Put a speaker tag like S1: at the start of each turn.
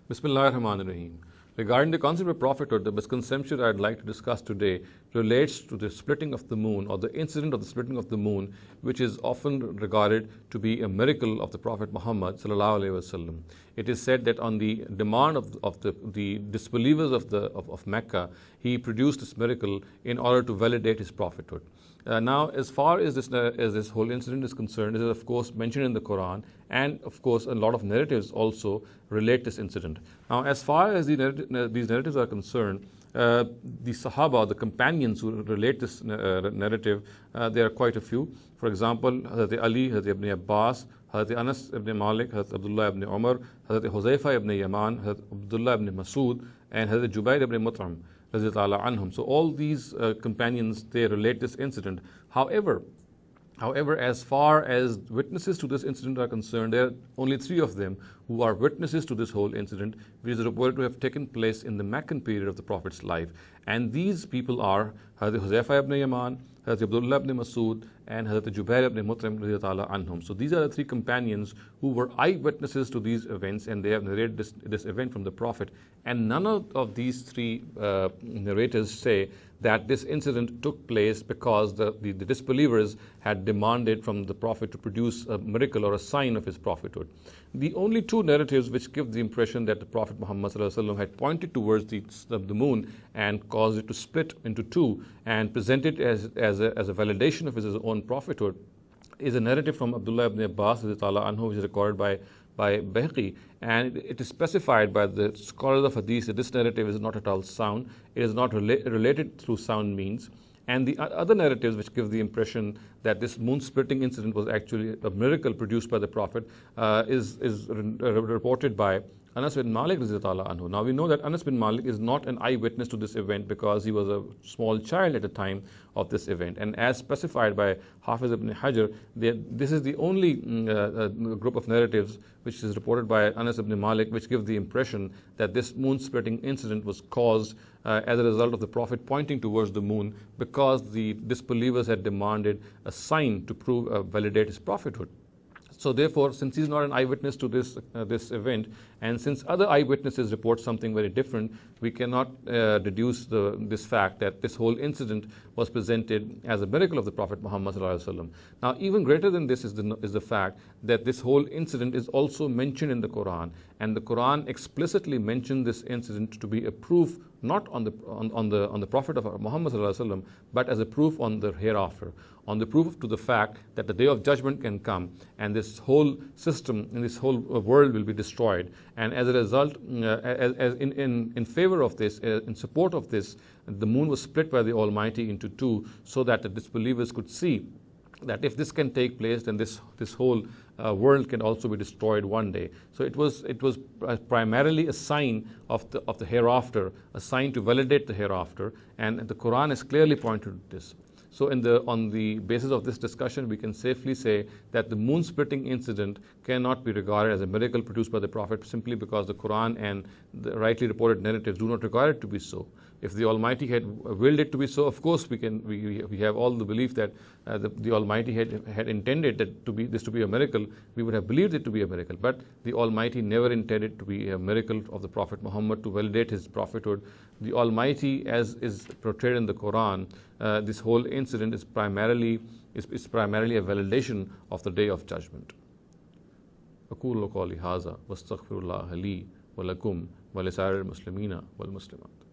S1: Bismillahir Rahmanir Rahim. Regarding the concept of prophethood, the misconception I'd like to discuss today relates to the splitting of the moon, or the incident of the splitting of the moon, which is often regarded to be a miracle of the Prophet Muhammad sallallahu alaihi wasallam. It is said that on the demand of the disbelievers of Mecca, he produced this miracle in order to validate his prophethood. Now, as far as this whole incident is concerned, it is of course mentioned in the Quran, and of course a lot of narratives also relate this incident. Now, as far as these narratives are concerned, the Sahaba, the companions who relate this narrative, there are quite a few. For example, Hazrat Ali, Hazrat Ibn Abbas, Hazrat Anas ibn Malik, Hazrat Abdullah ibn Umar, Hazrat Huzaifa ibn Yaman, Hazrat Abdullah ibn Masud, and Hazrat Jubair ibn Mut'im. So all these companions, they relate this incident. However, as far as witnesses to this incident are concerned, there are only three of them who are witnesses to this whole incident, which is reported to have taken place in the Meccan period of the Prophet's life. And these people are Hazrat Huzaifa ibn Yaman, Hazrat Abdullah ibn Masud, and Hazrat Jubair ibn Mut'im. So these are the three companions who were eyewitnesses to these events, and they have narrated this event from the Prophet. And none of these three narrators say that this incident took place because the disbelievers had demanded from the Prophet to produce a miracle or a sign of his prophethood. The only two narratives which give the impression that the Prophet Muhammad had pointed towards the moon and caused it to split into two and present it as a validation of his own prophethood is a narrative from Abdullah ibn Abbas, which is recorded by Bayhaqi, and it is specified by the scholars of Hadith that this narrative is not at all sound. It is not related through sound means. And the other narratives which give the impression that this moon splitting incident was actually a miracle produced by the Prophet is reported by Anas bin Malik. Now we know that Anas bin Malik is not an eyewitness to this event because he was a small child at the time of this event. And as specified by Hafiz ibn Hajar, this is the only group of narratives which is reported by Anas ibn Malik which give the impression that this moon splitting incident was caused as a result of the Prophet pointing towards the moon because the disbelievers had demanded a sign to validate his prophethood. So therefore, since he's not an eyewitness to this event, and since other eyewitnesses report something very different, we cannot deduce this fact that this whole incident was presented as a miracle of the Prophet Muhammad. Now, even greater than this is the fact that this whole incident is also mentioned in the Quran, and the Quran explicitly mentioned this incident to be a proof not on the Prophet of Muhammad, but as a proof on the hereafter, on the proof to the fact that the day of judgment can come and this whole system and this whole world will be destroyed. And as a result, in favor of this, in support of this, the moon was split by the Almighty into two so that the disbelievers could see that if this can take place, then this whole world can also be destroyed one day. So it was primarily a sign of the hereafter, a sign to validate the hereafter, and the Quran has clearly pointed to this. So on the basis of this discussion, we can safely say that the moon splitting incident cannot be regarded as a miracle produced by the Prophet simply because the Quran and the rightly reported narratives do not regard it to be so. If the Almighty had willed it to be so, of course we have all the belief that the Almighty had intended this to be a miracle. We would have believed it to be a miracle. But the Almighty never intended to be a miracle of the Prophet Muhammad to validate his prophethood. The Almighty, as is portrayed in the Quran, this whole incident is primarily a validation of the Day of Judgment. أقول قولي هذا واستغفر الله لي ولكم ولسائر المسلمين والمسلمات.